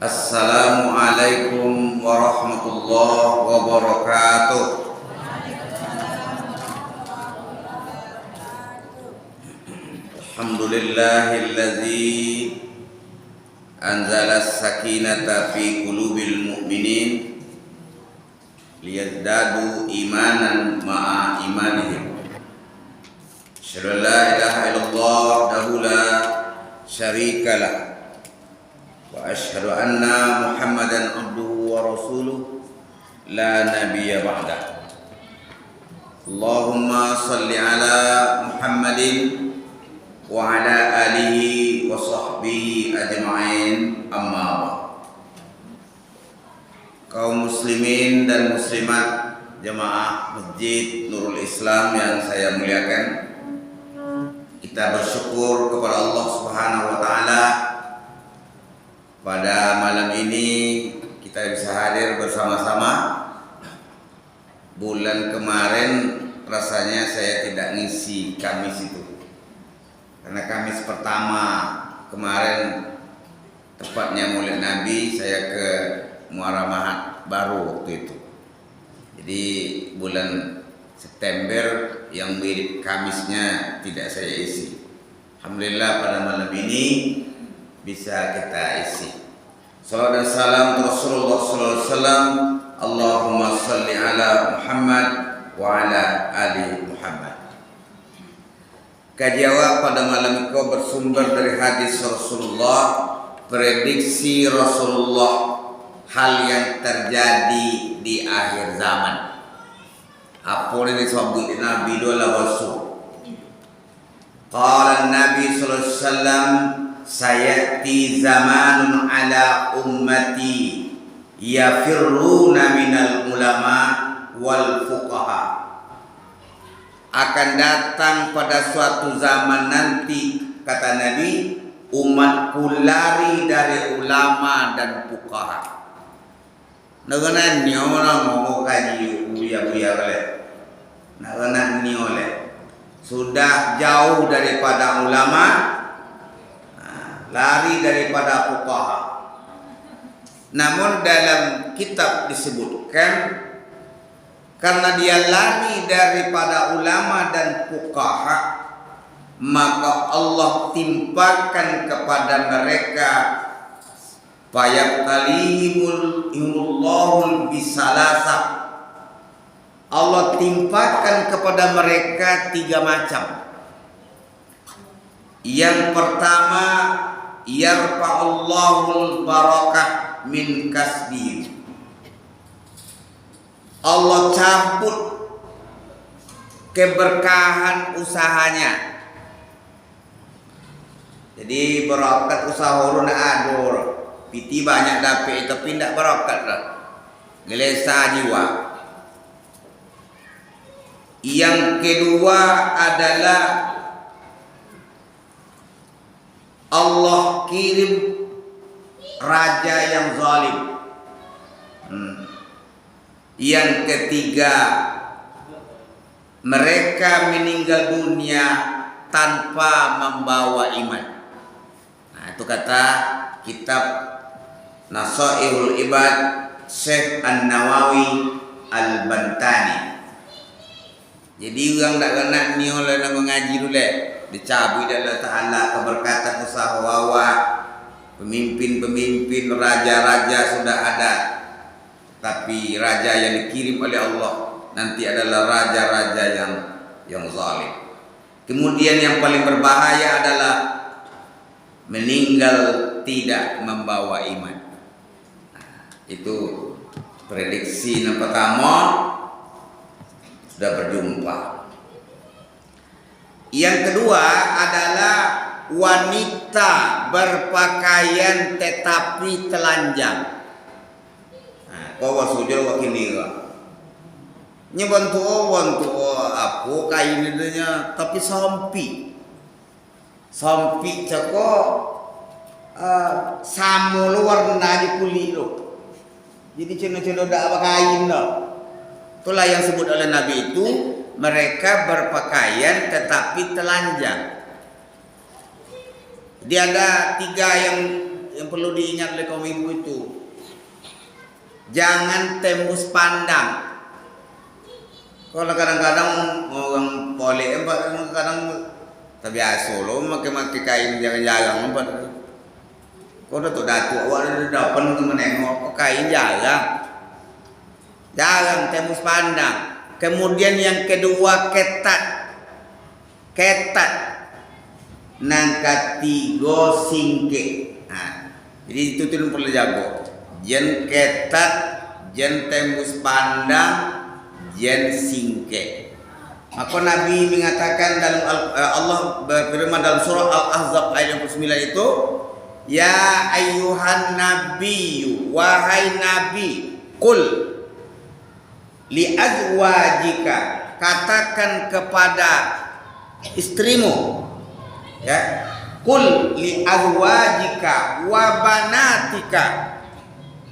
Assalamualaikum warahmatullahi wabarakatuh. Alhamdulillahilladzi anzala as-sakinata fi qulubil mu'minin liyazdadu imanan ma'a imanihim. Asyhadu an la ilaha illallah wahdahu la syarikalah wa asyhadu anna Muhammadan abduhu wa rasuluh la nabiyya ba'dah. Allahumma salli ala Muhammadin wa ala alihi wa sahbihi ajma'in, amma ba'd. Kaum muslimin dan muslimat jemaah Masjid Nurul Islam yang saya muliakan, kita bersyukur kepada Allah Subhanahu wa taala pada malam ini kita bisa hadir bersama-sama. Bulan kemarin rasanya saya tidak ngisi Kamis itu, karena Kamis pertama kemarin tepatnya Maulid Nabi, saya ke Muara Mahat baru waktu itu. Jadi bulan September yang mirip Kamisnya tidak saya isi. Alhamdulillah pada malam ini bisa kita isi. Salawat dan salam Rasulullah sallallahu alaihi wasallam. Allahumma salli ala Muhammad wa ala ali Muhammad. Kaji awak pada malam itu bersumber dari hadis Rasulullah, prediksi Rasulullah, hal yang terjadi di akhir zaman. Apa yang disebut Nabi adalah rasul. Qala Nabi sallallahu alaihi wasallam, sayati zamanun ala ummati yafirruna minal ulama wal fuqaha. Akan datang pada suatu zaman nanti, kata Nabi, umatku lari dari ulama dan fuqaha. Nagana ni orang mau kaji buya-buya oleh. Nagana ni oleh. Sudah jauh daripada ulama, lari daripada fuqaha. Namun dalam kitab disebutkan, karena dia lari daripada ulama dan fuqaha, maka Allah timpakan kepada mereka fayabtalihimul bisalasa. Allah timpakan kepada mereka 3 macam. Yang pertama, yarfa'ullahul barakah min kasbihim. Allah cabut keberkahan usahanya. Jadi berakat usaha urun adur, piti banyak dapat tapi tidak berakat lah. Gelesa jiwa. Yang kedua adalah Allah kirim raja yang zalim. Yang ketiga, mereka meninggal dunia tanpa membawa iman. Nah, itu kata kitab Nasaihul Ibad Syekh An-Nawawi Al-Bantani. Jadi orang tak kena ni oleh nak mengaji dulu, dicabut Allah Ta'ala keberkatan usaha wawa, pemimpin-pemimpin, raja-raja sudah ada, tapi raja yang dikirim oleh Allah nanti adalah raja-raja yang zalim. Kemudian yang paling berbahaya adalah meninggal tidak membawa iman. Itu prediksi yang pertama sudah berjumpa. Yang kedua adalah wanita berpakaian tetapi telanjang. Kau wasujud wakini ka. Nyebantu apa kain idenya tapi sampi. Sampi cako samul warna di kulit lo. Jadi cina-cina dak apa kain lo. Itulah yang disebut oleh Nabi itu, mereka berpakaian tetapi telanjang. Dia ada 3 yang yang perlu diingat oleh kaum ibu itu, jangan tembus pandang. Kalau kadang-kadang orang boleh kadang terbiasa lo makai kain jarang-jarang empat. Kau dah tu datuk awak dah dapat untuk menengok kain jarang tembus pandang. Kemudian yang kedua ketat nang ketiga singke. Jadi itu tu perlu jago. Jen ketat, jen tembus pandang, jen singke. Maka Nabi mengatakan dalam Allah berfirman dalam surah Al-Ahzab ayat 29 itu, ya ayyuhan nabiyyu, wahai nabi, qul li azwajika, katakan kepada istrimu, ya, qul li azwajika wa banatika,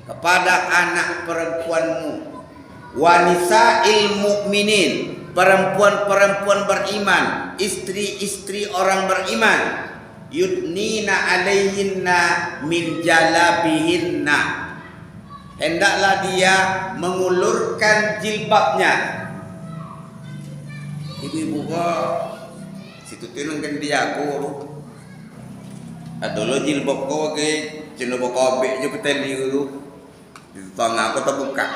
kepada anak perempuanmu, wa nisa'il mu'minin, perempuan-perempuan beriman, istri-istri orang beriman, yudnina alaihinna min jalabihinna, hendaklah dia mengulurkan jilbabnya. Ibu-ibu kok situ tinung kan dia aku adolo jilbab kau ke cendobo kobek je peteli dulu di tengah aku terbuka,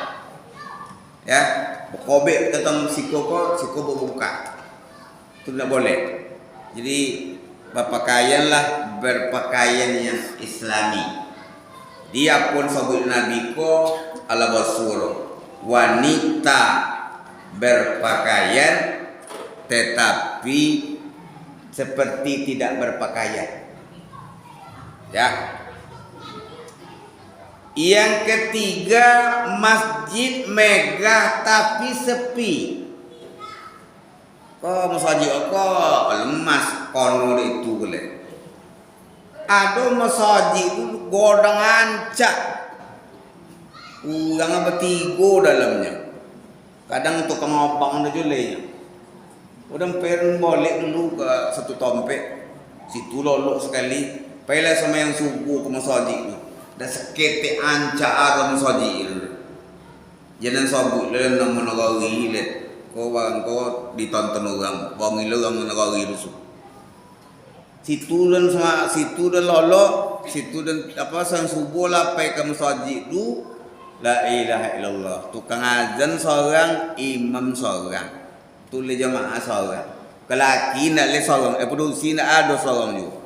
ya, kobek tentang siko buka, itu tidak boleh. Jadi berpakaianlah berpakaian yang islami. Dia pun sabut Nabi ko ala basuro, wanita berpakaian tetapi seperti tidak berpakaian, ya. Yang ketiga, masjid megah tapi sepi. Kok masjid kok lemas kono itu boleh. Ada masjid itu godang ancak, yang bertiga dalamnya. Kadang untuk ngopang ada julenya. Udah peren boleh dulu ke satu tompek, situ lolok sekali. Pela sama yang subuh ke masjid itu. Dan sekete ancak ada masjid itu. Jangan sabut le nama negari le. Kau bang kau ditonton orang, bang ilu orang negari itu. Situ dan lolok, situ dan apa sang subuh lah pai ke masjid tu, la ilaha illallah. Tukang azan seorang, imam seorang, tulis jamaah seorang. Kelaki nak le seorang, produksi nak ada seorang juga.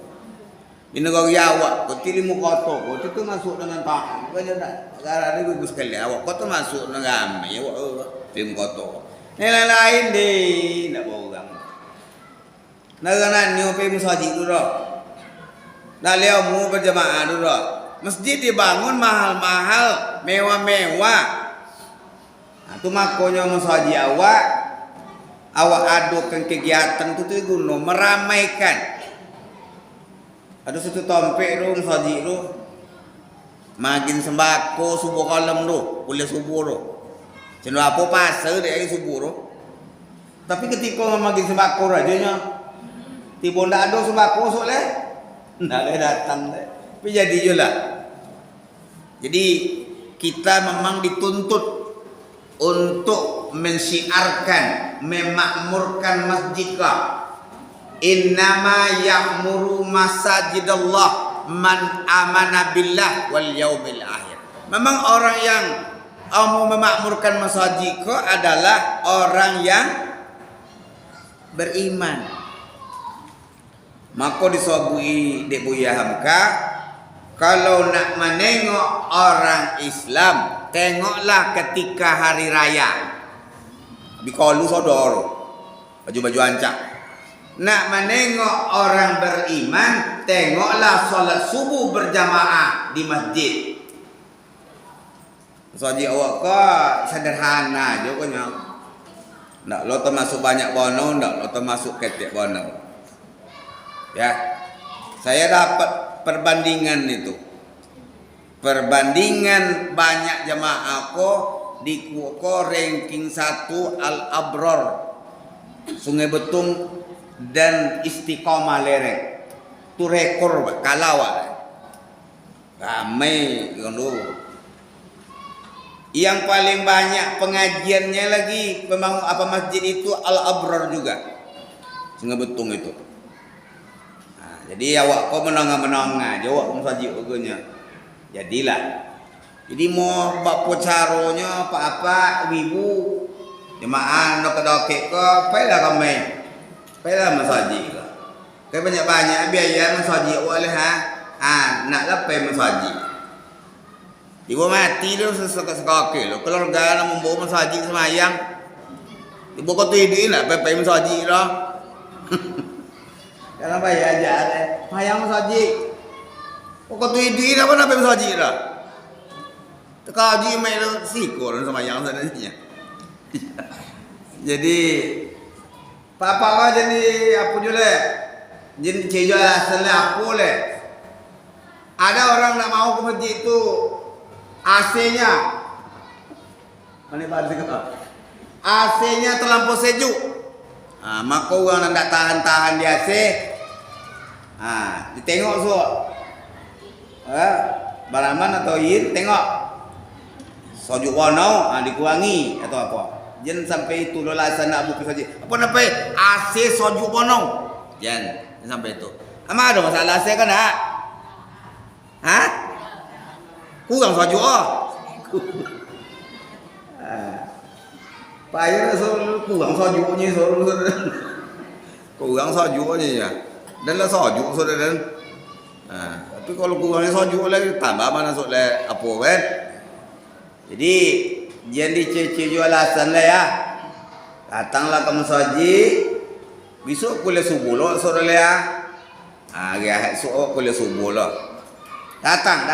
Di negara awak, kau pilih muka kau tu masuk dengan tangan. Kau jangan, sekarang ni bagus sekali. Awak kau tu masuk dengan ramai, awak pilih muka kau. Yang lain deh, nak bawa orang. Naganan ni pergi masjid dulu dah. Nak lihat mu berjamaah dulu dah. Masjid dibangun mahal-mahal, mewah-mewah. Tu makanya masjid awak adakan kegiatan tu guna meramaikan. Ada satu tompek tu masjid tu, magin sembako subuh malam tu, kuliah subuh tu. Cuma apa pasal dia subuh tu. Tapi ketika magin sembako rajanya, tiba ndak ada sembako sok leh, ndak leh datang leh. Tapi jadi je lah. Jadi kita memang dituntut untuk mensiarkan, memakmurkan masjid kah. Innama ya'muru masajidallah man amana billah wal yaumil akhir. Memang orang yang mau memakmurkan masjid kah adalah orang yang beriman. Maka disobui dek Buya Hamka, kalau nak menengok orang Islam, tengoklah ketika hari raya. Bikalu sodor, baju-baju ancak. Nak menengok orang beriman, tengoklah solat subuh berjamaah di masjid. Masjid awak kok sederhana je kok nyok. Ndak lo termasuk banyak bono, ndak lo termasuk ketek bono. Ya, saya dapat perbandingan itu. Perbandingan banyak jamaah ko di ranking 1 Al-Abror, Sungai Betung dan Istiqomah Lereng. Itu rekor kalawak. Ramai dulu. Yang paling banyak pengajiannya lagi pembangun apa masjid itu Al-Abrar juga. Sungai Betung itu. Nah, jadi awak kau menengah-menengah, jawab masjid ogenya. Jadilah. Jadi mau bapo caronya apa-apa ibu jemaah nak kedokek ke payah kami. Payah masjid ke. Kai banyak-banyak biaya masjid oleh nak lepai masjid. Ibu mati dia sekali lo. Keluarga nak membawa masjid semayang. Ibu kau tu hidup nak lepai masjid lo. Jangan bayar aja deh. Semayang masjid. Kau tu hidup apa nak lepai masjid lo? Kaji mai lo sikor semayang sebenarnya. Jadi papa kau jadi apa jule? Jadi cejo alasannya apa le? Ada orang nak mau ke masjid itu AC-nya mana bahasa kau? AC-nya terlampau sejuk. Maka orang nak tahan-tahan di AC. Ditengok so. Baraman atau yin tengok. Sojuk warna dikurangi atau apa? Jangan sampai itu lolasan nak buka saja. Apa nampai AC sojuk warna? Jangan sampai itu. Ama ada masalah AC kan nak? Kurang sojuk payah suruh kurang sojuknya suruh kurang sojuknya ya. Dan lah sojuk sudah dan. Tapi kalau kurangnya sojuk lagi tambah mana soalnya apa kan? Jadi jangan diceci jual alasan lah ya. Datanglah ke masjid. Besok kuliah subuh lo sore ya. Gaya esok kuliah subuh lo. Datang.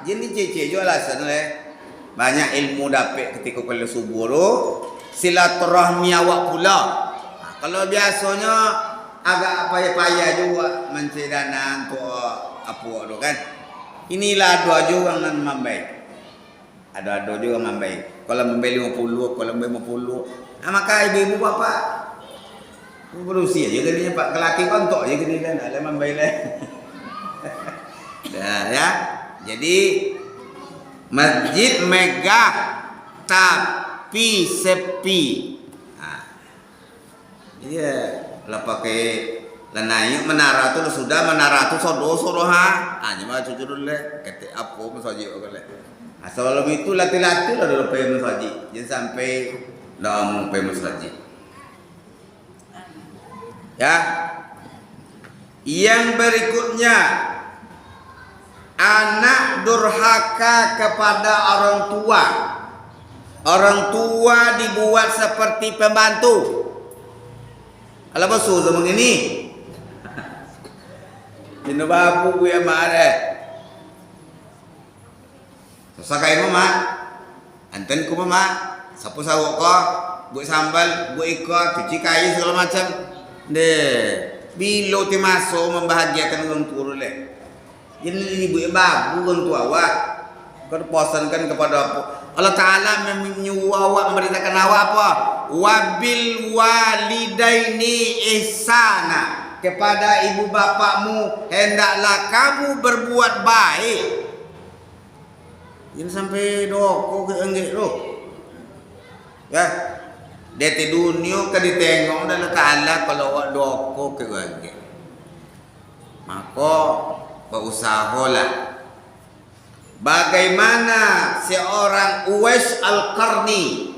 Jangan diceci jual alasan lah. Banyak ilmu dapat ketika kuliah subuh lo. Silaturahmi awak pula. Kalau biasanya agak payah-payah juga mencari dana untuk apa lo kan. Inilah dua juga yang membaik. Ada juga membaik. Kalau membaik 50, kalau membaik 50. Maka ibu-ibu bapak berusia je gini pak kelaki kontok je gini kan ada membaik lah. Ya. Jadi masjid megah tapi sepi. Iya, kalau pakai naik menara tu sudah menara tu sodo cuma cucu dulu le kete apa masjid okale. Sebelum itu latih-latih lah dulu pergi masjid. Jangan sampai dah mau pergi masjid. Ya. Yang berikutnya anak durhaka kepada orang tua. Orang tua dibuat seperti pembantu. Kalau basuh zaman ini. Ini babu yang marah. Sakai mama, anten ku mama, sapu sawok ko, buat sambal, buat ikan, cuci kayu segala macam. Bilo ti masuk membahagiakan orang tua le. Jadi ibu babu orang tua awak, kau posankan kepada apa? Allah Taala menyuruh awak memberitakan awak apa? Wabil walidaini ihsana, kepada ibu bapakmu hendaklah kamu berbuat baik. Jangan sampai doko ke enggak lo. Ya. Deti dunia ke ditengok dan Ta'ala kalau awak doko ke enggak. Maka berusahalah. Bagaimana seorang Uwais Al-Qarni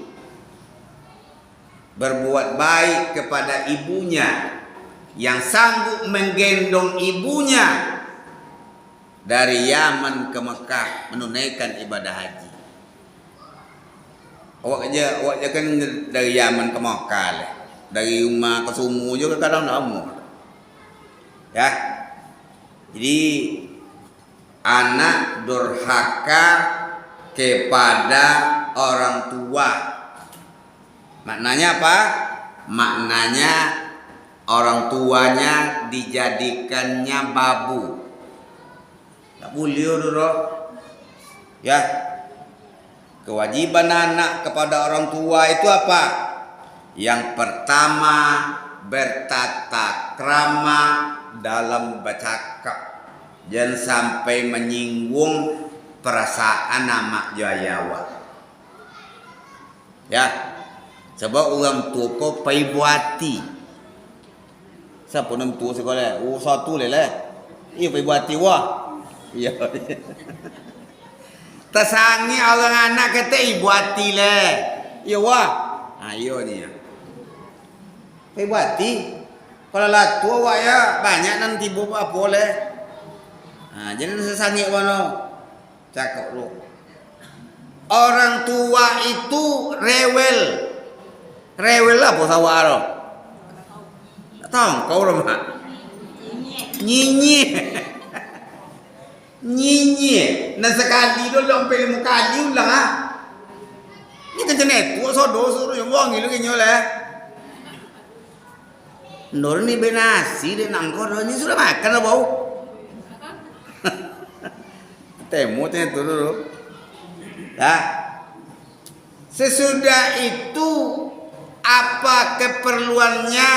berbuat baik kepada ibunya yang sanggup menggendong ibunya dari Yaman ke Mekah menunaikan ibadah haji. Awak aja kan dari Yaman ke Mekah lah. Dari rumah ke Sumu juga kadang lama. Ya. Jadi anak durhaka kepada orang tua. Maknanya apa? Maknanya orang tuanya dijadikannya babu. Tak boleh dulu. Ya. Kewajiban anak kepada orang tua itu apa? Yang pertama, bertata krama dalam bercakap. Jangan sampai menyinggung perasaan amak jayawa. Ya. Sebab orang tua kau pai buati. Siapa orang tua sekolah? Oh, satu leh. Iya pai buati wah. Iya. Tersangi orang anak kata ibu hati leh. Iya wah. Ayo ni ya. Pai buati. Kalau lah tua wah ya banyak nanti buat apa leh. Jangan sesangi wano. Cakap lu. Orang tua itu rewel. Rewel apa sawah lo? Tahu kau rumah? Nyinyi. Nyinyi. Nah sekali dulu sampai 5 kali ulang ah. Ini kan jenet tua suruh yang wong itu kinyo lah. Nur ni benasi dia nangkor ni sudah makan lah bau. Temu tu dulu. Dah. Sesudah itu apa keperluannya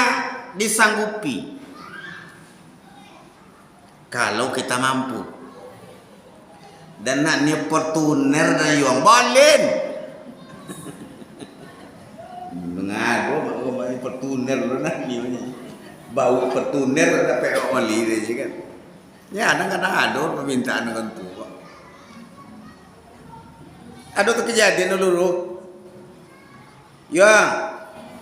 disanggupi? Kalau kita mampu. Dan naknya Fortuner dan yang balen. Mengadu main Fortuner lu nak ni. Bau Fortuner ada PO wali dia kan. Ya kadang-kadang ada permintaan dengan tu. Ada kejadian dulu. Ya,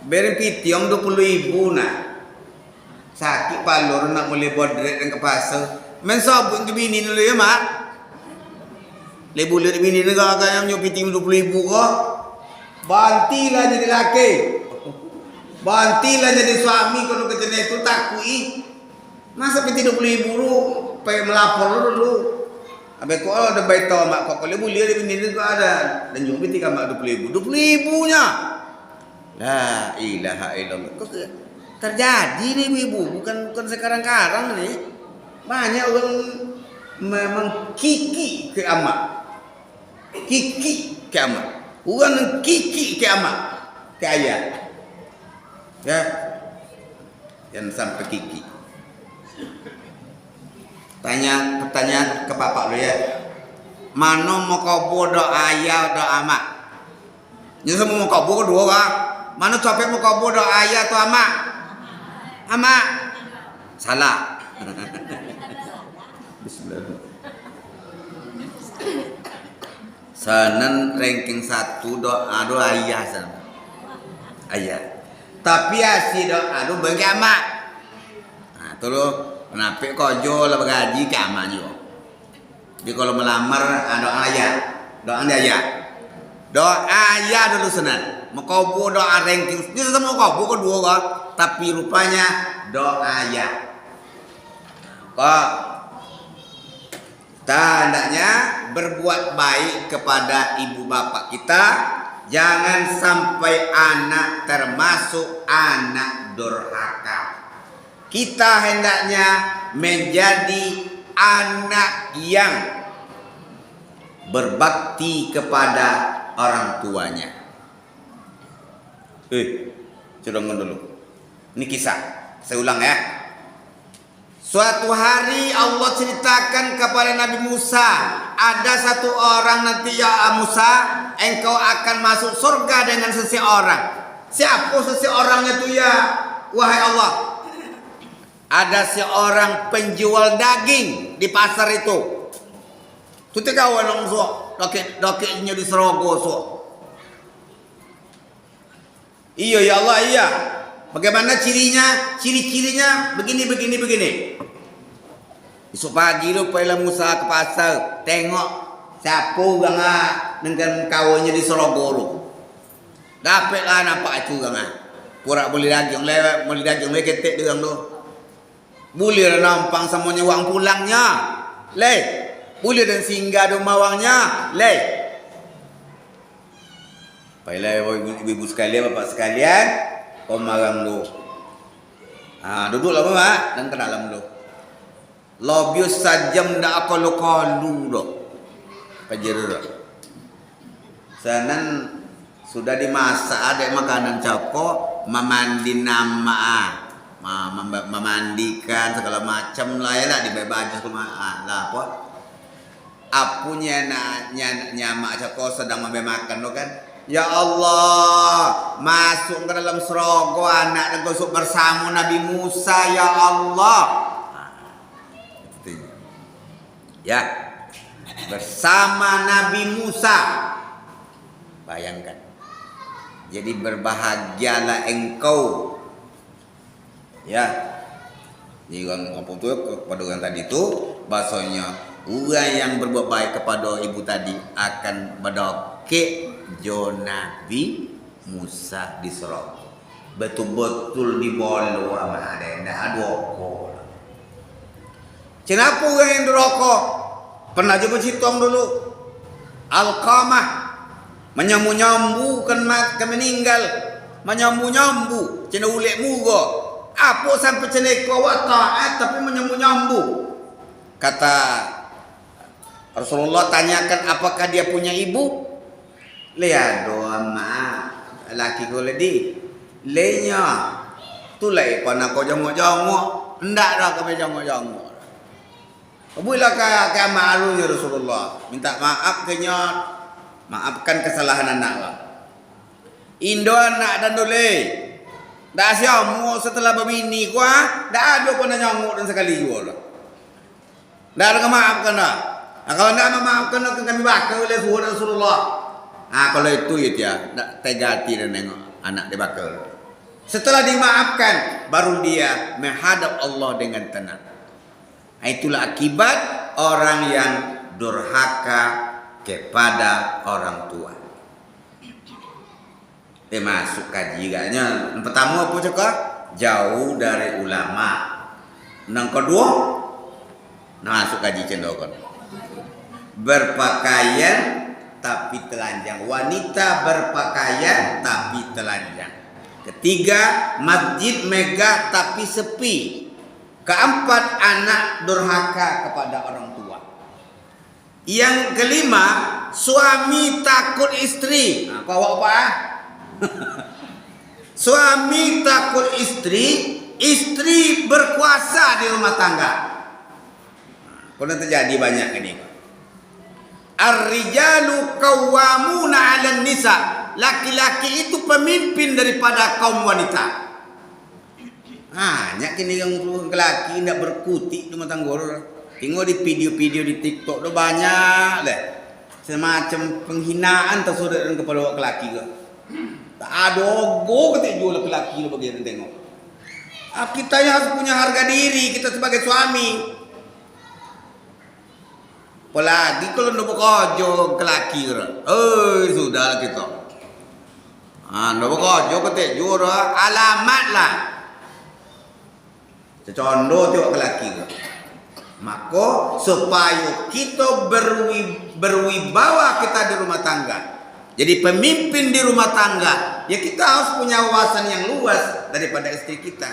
beri pitiong 20.000 nak. Sakit palur nak mulai bodret dan ke pasar. Men sabun ke bini dulu ya mak. Le bulat bini negara yang nyupi 20.000 kok. Bantilah jadi laki. Bantilah jadi suami kalau kerja itu takui. Masa piti 20.000 lu, pengen melapor dulu. Abe kok ada baik tahu mak kok kalau boleh ada bini juga ada. Dan juga piti mak 20.000. 20.000-nya. La ilaha illallah. Kok terjadi nih ibu, bukan sekarang-karang nih. Banyak orang memang kiki ke amak. Kiki ke amak. Orang kiki ke amak. Ke ayah. Ya. Yang sampai kiki. Pertanyaan ke bapak lu ya. Mana mau kau doa ayah doa amak? Jadi semua mau kau kedua kan? Mana copet mau kau doa ayah atau amak? Amak. Salah. Bismillah. Sanan ranking 1 doa ayah sana. Ayah. Tapi asyik doa bagi amak. Nah, tu lo. Kenapa kojo lah bergaji ke amak juga. Jadi kalau melamar doa ayah. Doa ayah. Doa ayah dulu senang. Mau kau doa ranking. Ini semua kau kedua kok. Tapi rupanya doa ayah. Kok tandanya berbuat baik kepada ibu bapak kita. Jangan sampai anak termasuk anak durhaka. Kita hendaknya menjadi anak yang berbakti kepada orang tuanya. Curang dulu. Ini kisah. Saya ulang ya. Suatu hari Allah ceritakan kepada Nabi Musa, ada satu orang nanti ya Musa, engkau akan masuk surga dengan seseorang. Siapa seseorangnya itu ya? Wahai Allah. Ada seorang penjual daging di pasar itu. Tuti kawan orang so, doketnya di Serogo so. Iya ya Allah iya. Bagaimana cirinya? Ciri-cirinya begini. Besok pagi lu payah Musa ke pasar, tengok siapa orang dengan kawannya di Serogo lu. Dapatlah nampak itu orang. Pura boleh daging lewat, boleh daging lewat ketek dia orang tu. Boleh nampang semuanya uang pulangnya. Leh. Boleh dan singgah rumah wangnya. Leh. Baiklah ibu-ibu sekalian, bapak sekalian, om marang lu. Duduklah Pak dan ke dalam lu. Lobius sajam dak akalu-kalu dah. Pajer dah. Sanan sudah dimasak ada makanan coko, memandi nama. memandikan segala macam lah ya lah, diberi baju semua lah apa. Apunya nyamak cakap sedang memberi makan tu kan. Ya Allah, masuk ke dalam serogo anak dan gosok bersama Nabi Musa, ya Allah. Ya, bersama Nabi Musa. Bayangkan. Jadi berbahagialah engkau. Ya. Jadi orang tu kepada orang tadi tu bahasanya orang yang berbuat baik kepada ibu tadi akan berdokek jo Nabi Musa di Serok. Betul-betul dibolong sama ada. Tidak ada rokok. Kenapa orang yang dirokok? Pernah juga cerita dulu. Alqamah menyambu-nyambu kan meninggal. Menyambu-nyambu. Cina ulik muka. Apa sampai ceneka awak taat tapi menyambu-nyambu. Kata Rasulullah tanyakan apakah dia punya ibu? Lihat doa maaf laki ko ledi lenya tu lai pana ko jongok-jongok ndak dah ke jongok-jongok. Bila ka malu ya Rasulullah minta maaf kenya maafkan kesalahan anak lah. Indo anak dan dole dah siamu setelah berbini kuah dah ada pun nyongok dan sekali juga dah ada maafkan dah. Nah, kalau tidak memaafkan kami bakar oleh Rasulullah. Ah kalau itu ya tak tega hati dan nengok anak dibakar. Setelah dimaafkan baru dia menghadap Allah dengan tenang. Itulah akibat orang yang durhaka kepada orang tua. Masuk kaji gaknya. Yang pertama apa cakap? Jauh dari ulama. Yang kedua masuk kaji cendokan. Berpakaian tapi telanjang. Wanita berpakaian tapi telanjang. Ketiga, masjid megah tapi sepi. Keempat, anak durhaka kepada orang tua. Yang kelima, suami takut istri. Nah, kau apa? Suami takut istri, istri berkuasa di rumah tangga. Pernah terjadi banyak ini. Ar-rijalu qawwamuna 'alan nisa. Laki-laki itu pemimpin daripada kaum wanita. Banyak kini yang laki tidak berkutik di rumah tangga. Tengok di video-video di TikTok tu banyak deh. Semacam penghinaan tersurat kepada laki-laki ke. Tak ada ogo ketik jual laki-laki tu bagi tengok. Kita yang harus punya harga diri kita sebagai suami. Apalagi kalau nak bekerja ke laki ke. Sudahlah kita. Nak bekerja ketik jual alamat lah. Contoh tengok ke laki ke. Maka supaya kita berwibawa kita di rumah tangga. Jadi pemimpin di rumah tangga. Ya kita harus punya wawasan yang luas daripada istri kita.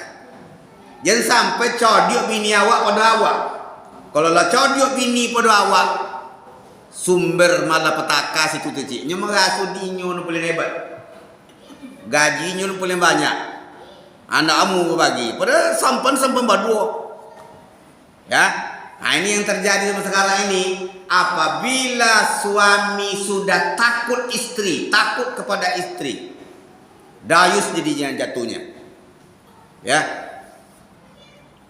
Jangan sampai codiok bini awak pada awak. Kalau lah codiok bini pada awak, sumber malapetaka situ cik. Nya merasu dinyo nu paling hebat. Gajinya nu paling banyak. Anak kamu bagi. Padahal sampan berdua. Ya. Nah ini yang terjadi sekarang ini. Apabila suami sudah takut istri, takut kepada istri, dayus jadinya jatuhnya. Ya.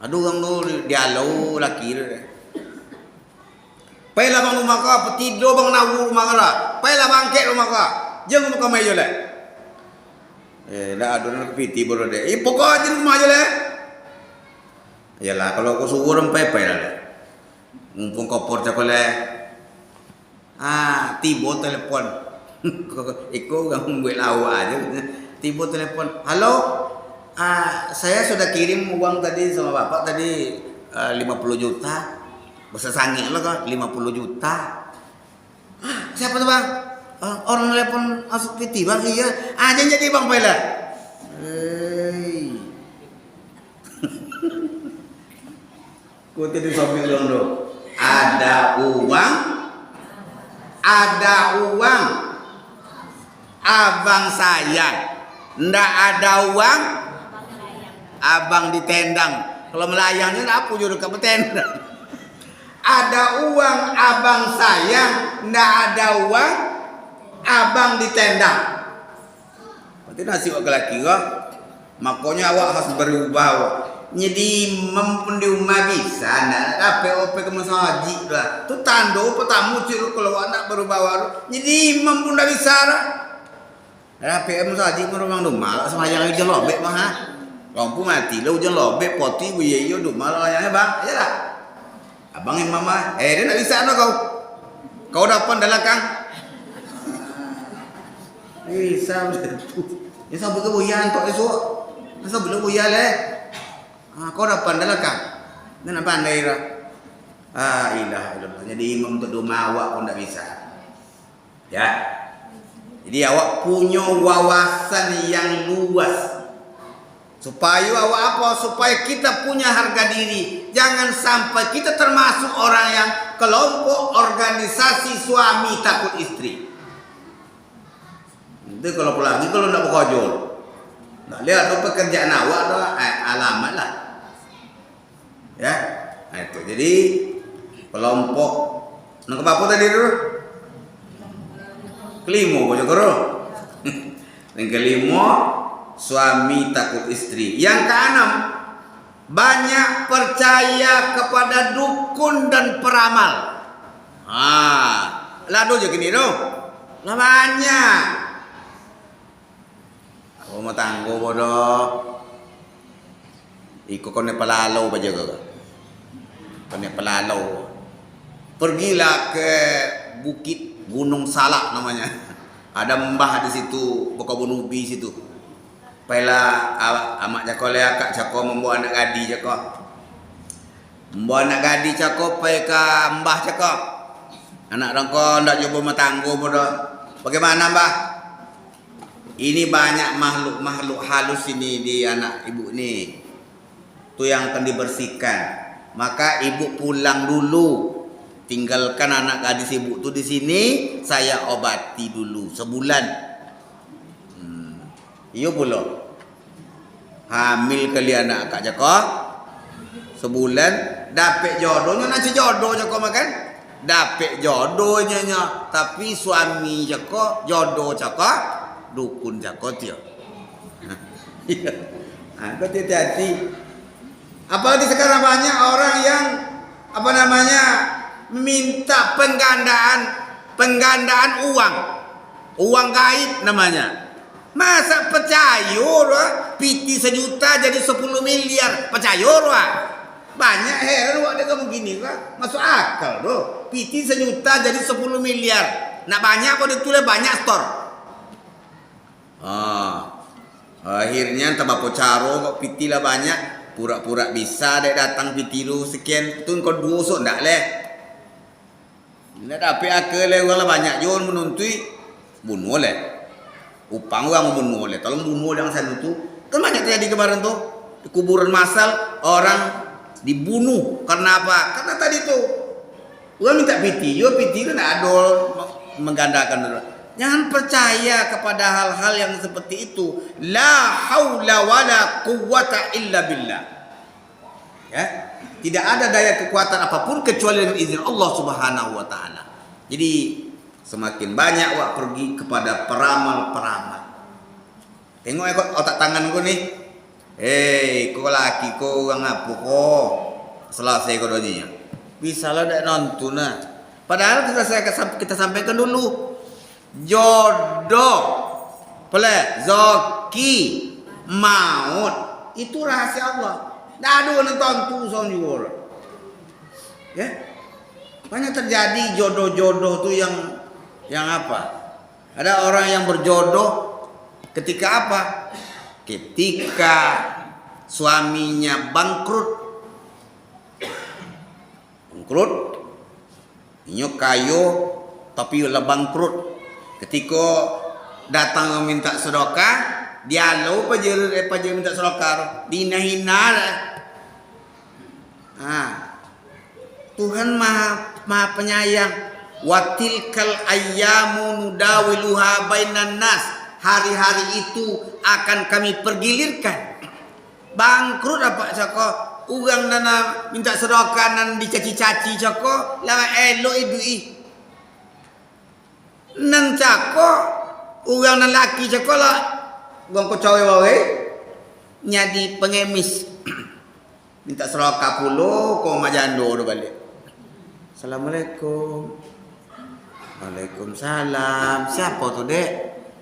Aduh orang tu dialau laki dia. Pailah bang rumah kau, tidur bang nawu rumah kau. Pailah bangkit rumah kau. Jangan rumah kau mai je lah. Dah ada nak piti baru dia. Pokok je rumah je lah. Yalah kalau kau suruh orang pailah lah. Mumpung kau por cakap lah. Tiba telefon. Ikut orang buat lawak aja. Tiba telefon. Halo. Saya sudah kirim uang tadi sama bapak tadi 50 juta. Besar sangit lah kan 50 juta. Siapa tu bang? Orang telepon masuk PT bang. Iya. Jangan jadi bang Paila. Kau tadi sambil londo. Ada uang. Abang saya. Ndak ada uang. abang ditendang. Kalau melayangnya apa juru ke tendang? Ada uang abang sayang, ndak ada uang abang ditendang. Berarti nasi wak laki kok. Makanya awak harus berubah. Jadi mempun di rumah bisa ndak apa ke masjid lah. Tu tando petamu ciru kalau anak berubah waru. Jadi mempun dah bisa lah. Apa masjid merumang rumah semayang aja lobek mah. Lampu mati lo hujan lobek poti buyeyo du malah ayahnya bang, ya lah. Abang yang mama, dia nak bisa no kau dapat dalam kang. Bisa betul. Ya sabu ke buyan tok esok. Masa belum buyan le. Kau dapat dalam kang. Dan apa anda ira? Ilah. Jadi imam untuk doma awak pun tak bisa. Ya. Jadi awak punya wawasan yang luas. Supaya awak apa? Supaya kita punya harga diri. Jangan sampai kita termasuk orang yang kelompok organisasi suami takut istri. Itu kalau pulang lagi kalau nak berkojol. Nak lihat apa pekerjaan awak adalah alamat lah. Ya, nah itu. Jadi kelompok. Nak apa tadi dulu? Kelima, bojokoro. Yang kelima. Suami takut istri. Yang keenam, banyak percaya kepada dukun dan peramal. Lado je gini doh. Lah banyak. Kau mau tanggo bodoh. Iko kone pelalo baja kau. Kone pelalo. Pergilah ke Bukit Gunung Salak namanya. Ada mbah di situ, Bokabun Ubi situ. Pela amak cakap le akak cakap membawa anak gadi cakap. Membawa anak gadi cakap pai ke mbah cakap. Anak rangko ndak coba matanggo bodoh. Bagaimana mbah? Ini banyak makhluk halus ini di anak ibu ni. Tu yang akan dibersihkan. Maka ibu pulang dulu. Tinggalkan anak gadis ibu tu di sini, saya obati dulu sebulan. Iyo pula hamil kali anak akak cakap sebulan dapat jodohnya nanti jodoh cakap makan dapat jodohnya tapi suami cakap jodoh cakap dukun cakap dia. Kau hati-hati. Apalagi sekarang banyak orang yang minta penggandaan uang gaib namanya. Masa percaya piti 1 juta jadi 10 miliar percaya banyak heran ada kamu gini masuk akal piti 1 juta jadi 10 miliar nak banyak kok ditulis banyak store. Akhirnya tambah caro kok piti lah banyak pura-pura bisa dek datang piti lu sekian tu kau 2 sok ndak leh nak dapat akal leh orang banyak jon menuntui bunuh leh. Upang orang membunuh oleh, tolong bunuh yang saya itu kan banyak terjadi kemarin tuh di kuburan massal orang dibunuh karena apa? Karena tadi tuh orang minta piti kan ada menggandakan. Jangan percaya kepada hal-hal yang seperti itu. La haula wala quwwata illa billah. Ya, tidak ada daya kekuatan apapun kecuali dengan izin Allah Subhanahu wa taala. Jadi semakin banyak wak pergi kepada peramal-peramal. Tengok otak tangan ku nih. Kau laki kau orang apa kau? Selesai kau doninya. Bisa lah dak nonton nah. Padahal kita sampaikan dulu. Jodoh, zoki, maut itu rahasia Allah. Dak ada nonton tu son juga. Ya. Banyak terjadi jodoh-jodoh tu yang apa? Ada orang yang berjodoh ketika apa? Ketika suaminya bangkrut. Inyo kayo tapi lah bangkrut. Ketika datang meminta sedekah, dia lupa je minta sedekah. Dina-hina. Tuhan Maha Penyayang. Watilkal ayyamu nudawiluha bainan nas. Hari-hari itu akan kami pergilirkan bangkrut apa cako urang dana minta sedekah nan dicaci-caci cako lawa elok idui nan cako urang nan laki cako lah gong ko cawe wae nyadi pengemis minta sedekah puluh ko majando do balik. Assalamualaikum. Waalaikumsalam. Siapa tu dek?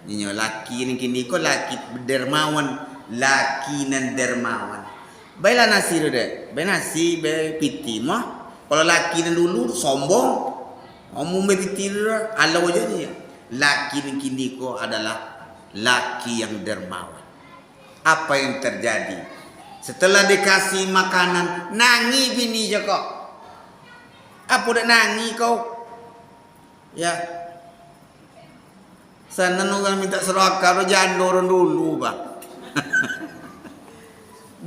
Nyo laki ni kini ko laki dermawan, laki nan dermawan. Baiklah nasi tu dek. Baik nasi, baik piti mah. Kalau laki nan dulu sombong, omong baik piti tu ala aja dia. Laki ni kini ko adalah laki yang dermawan. Apa yang terjadi? Setelah dikasih makanan, nangi bini je kok. Apa dak nangi kau? Ya. Sana orang minta sedekah jandor dulu, Bang.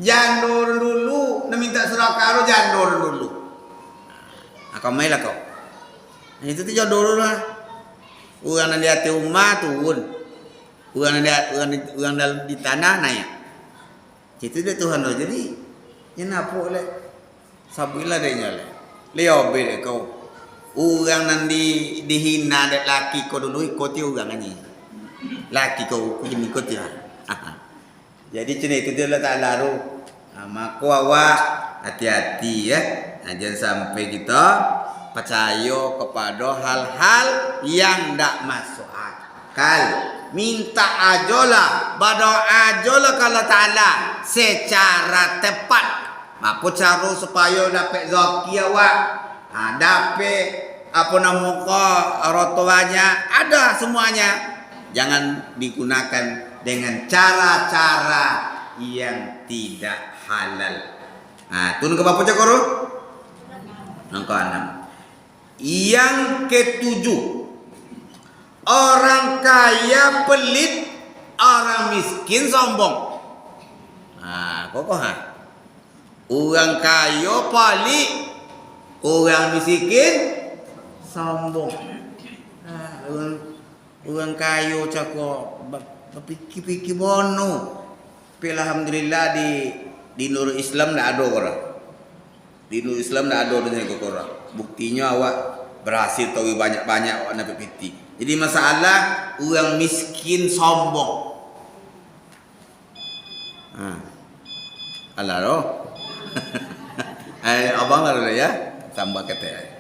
Jandor dulu, nak minta sedekah jandor dulu. Kau mailah kau. Itu tu jandor lah. Orang yang di atas rumah turun. Orang dalam di tanah naik. Itu dia Tuhan tu. Jadi, yang apa le? Sabilah dia nyala. Leo bel kau. Orang nan dihina dek laki kau dulu ikut orang ni. Laki kau ini ikut dia. Jadi cina itu dia lah tak lalu. Maka awak hati-hati ya. Jangan sampai kita percaya kepada hal-hal yang tak masuk akal. Minta ajolah, berdoa ajolah kalau Ta'ala secara tepat. Apa cara supaya dapat rezeki awak? Dapat apa nama rotoanya ada semuanya. Jangan digunakan dengan cara-cara yang tidak halal. Turun ke bapa cakoro? Angka 6. Yang ketujuh, orang kaya pelit, orang miskin sombong. Kokoh orang kaya pelit, orang miskin sombong. Orang kaya cakap berfikir-fikir bono. Tapi alhamdulillah di Nur Islam tak ada orang. Di Nur Islam tak ada dengan orang. Buktinya awak berhasil tahu banyak-banyak awak nak piti. Jadi masalah orang miskin sombong. Alah roh. Abang ada ya? Tambah kata.